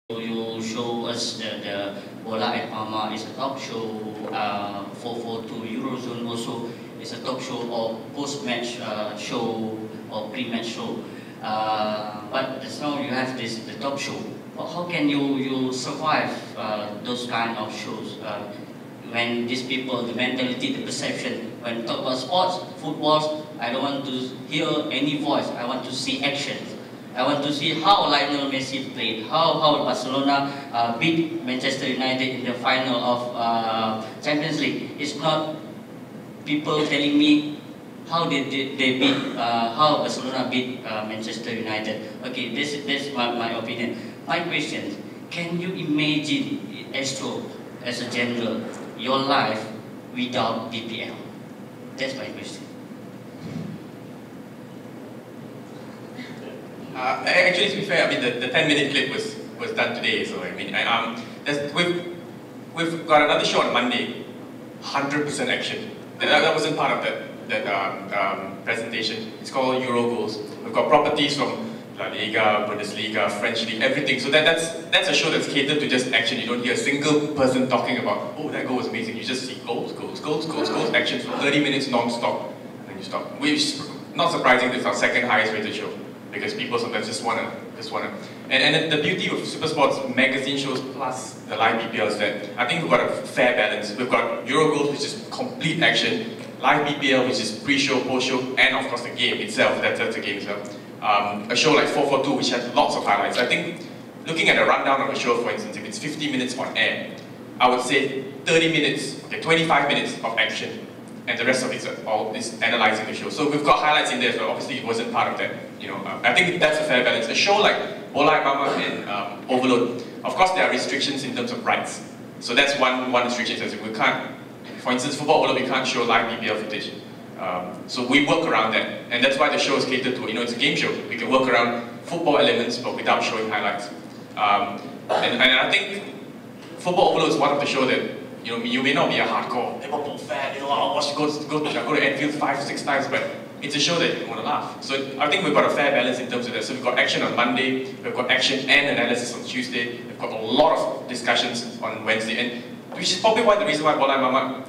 You show us the Bola at Mama is a talk show, 442 Eurozone also is a talk show or post-match show or pre-match show. But just now you have the talk show. How can you survive those kind of shows when these people, the mentality, the perception, when talk about sports, footballs, I don't want to hear any voice, I want to see actions. I want to see how Lionel Messi played, how Barcelona beat Manchester United in the final of Champions League. It's not people telling me how they beat, how Barcelona beat Manchester United. Okay, that's my opinion. My question: can you imagine, Astro, as a general, your life without BPL? That's my question. Actually, to be fair, I mean the 10-minute clip was done today. So I mean, we've got another show on Monday, 100% action. That wasn't part of that presentation. It's called Euro Goals. We've got properties from La Liga, Bundesliga, French League, everything. So that's a show that's catered to just action. You don't hear a single person talking about, oh, that goal was amazing. You just see goals, action for 30 minutes non-stop, and then you stop. Which is not surprising. It's our second highest rated show, because people sometimes just wanna. And the beauty of Super Sports magazine shows plus the live BPL is that I think we've got a fair balance. We've got Euro Goals, which is complete action, live BPL, which is pre-show, post-show, and of course the game itself. That's the game itself. A show like 442, which has lots of highlights. I think looking at a rundown of a show, for instance, if it's 50 minutes on air, I would say 30 minutes, okay, 25 minutes of action, and the rest of it is analysing the show. So we've got highlights in there as well. Obviously, it wasn't part of that. I think that's a fair balance. A show like Bola Mama and Overload, of course, there are restrictions in terms of rights. So that's one restriction. We can't, for instance, Football Overload, we can't show live BPL footage. So we work around that, and that's why the show is catered to. It's a game show. We can work around football elements, but without showing highlights. And I think Football Overload is one of the shows that you may not be a hardcore Liverpool fan. I go to Anfield 5-6 times, but it's a show that you want to laugh. So I think we've got a fair balance in terms of that. So we've got action on Monday, we've got action and analysis on Tuesday, we've got a lot of discussions on Wednesday, and which is probably the reason why Bola Mama,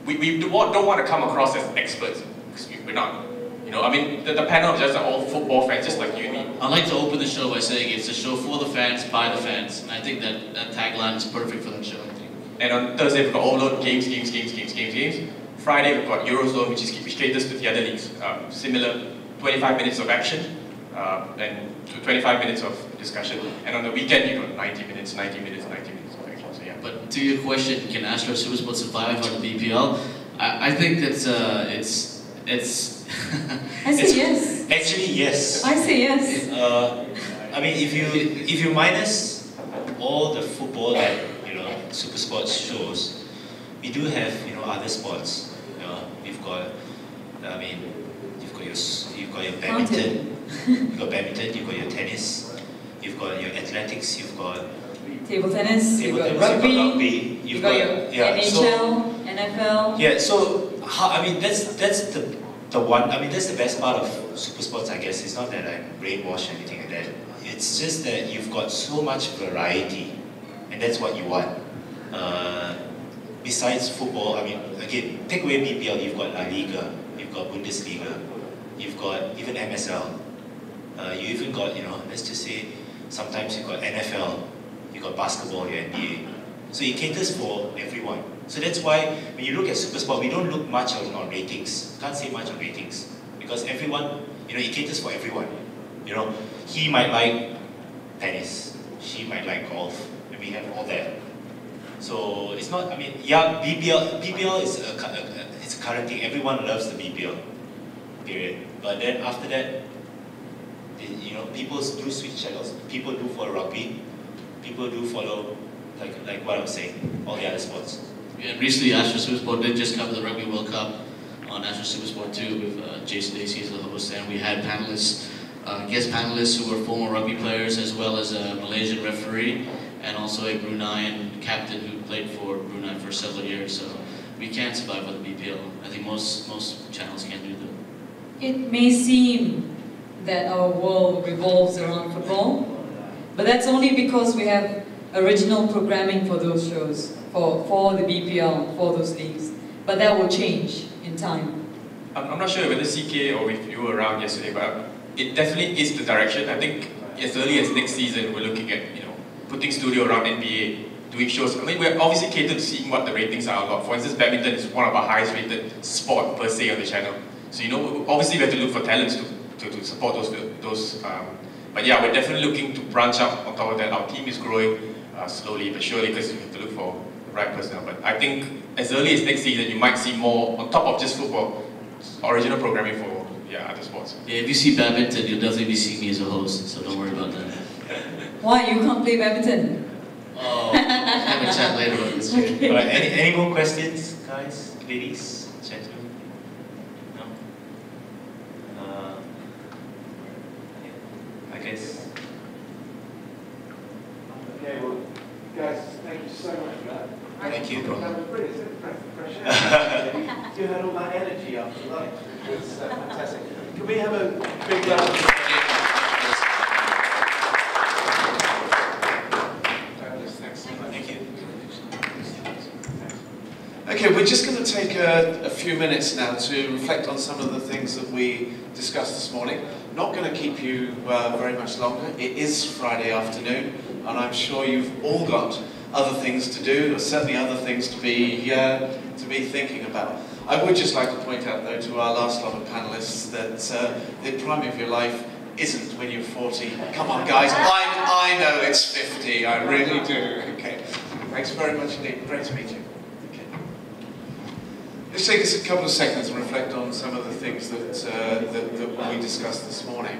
we don't want to come across as experts, because we're not. I mean, the panel is just all football fans, just like you and me. I'd like to open the show by saying it's a show for the fans, by the fans, and I think that tagline is perfect for that show. And on Thursday we've got Overload, games. Friday we've got Eurozone, which caters to the other leagues. Similar, 25 minutes of action and 25 minutes of discussion. And on the weekend you've got 90 minutes of action. So yeah. But to your question, can Astro Super Sports survive on the BPL? I think that's it's. I say yes. Actually, yes. I say yes. I mean, if you minus all the football that Super Sports shows, we do have other sports. You've got your badminton, you've got your tennis, you've got your athletics, you've got table tennis, you've got rugby, you've got your NHL, NFL. Yeah, so that's the one. I mean, that's the best part of Super Sports, I guess. It's not that I'm brainwashed or anything like that. It's just that you've got so much variety, and that's what you want. Besides football, I mean, again, take away BPL, you've got La Liga, you've got Bundesliga, you've got even MSL, you even got, let's just say, sometimes you've got NFL, you've got basketball, your NBA. So it caters for everyone. So that's why, when you look at Super Sport, we don't look much on ratings. Can't say much on ratings. Because everyone, it caters for everyone. He might like tennis, she might like golf, and we have all that. So it's not, I mean, yeah, BPL is it's a current thing. Everyone loves the BPL, period. But then after that, people do switch channels. People do follow rugby. People do follow, like what I was saying, all the other sports. Yeah, and recently Astro Super Sport did just cover the Rugby World Cup on Astro Super Sport 2 with Jason Lacey as the host, and we had panelists, guest panelists who were former rugby players, as well as a Malaysian referee, and also a Bruneian captain who played for Brunei for several years. So we can survive with the BPL. I think most channels can do that. It may seem that our world revolves around football, But that's only because we have original programming for those shows, for the BPL, for those leagues. But that will change in time. I'm not sure whether CK or if you were around yesterday, but it definitely is the direction. I think as early as next season, we're looking at putting studio around NBA, doing shows. I mean, we're obviously catered to seeing what the ratings are a lot. For instance, badminton is one of our highest rated sport per se on the channel. So obviously we have to look for talents to support those. But yeah, we're definitely looking to branch out. On top of that, our team is growing slowly but surely because we have to look for the right personnel. But I think as early as next season, you might see more on top of just football, original programming for other sports. Yeah, if you see badminton, you'll definitely be seeing me as a host, so don't worry about that. Why? You can't play badminton? Oh, have a chat later about this. Okay. Alright, any more questions, guys, ladies, gentlemen? No? I guess. Okay, well, guys, thank you so much for that. Thank you. That was brilliant. It's a breath of fresh air. You had all that energy after lunch, which was fantastic. Can we have a big round of applause? Thank you. Okay, we're just going to take a few minutes now to reflect on some of the things that we discussed this morning. Not going to keep you very much longer. It is Friday afternoon, and I'm sure you've all got other things to do, or certainly other things to be thinking about. I would just like to point out, though, to our last lot of panelists that the prime of your life isn't when you're 40. Come on, guys, I know it's 50, I really do. Okay, thanks very much indeed. Great to meet you. Okay. Let's take us a couple of seconds and reflect on some of the things that we discussed this morning.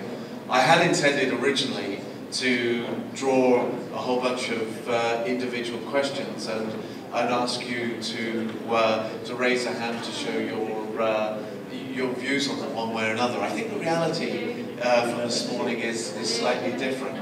I had intended originally to draw a whole bunch of individual questions and ask you to raise a hand to show your views on them one way or another. I think the reality from this morning is slightly different.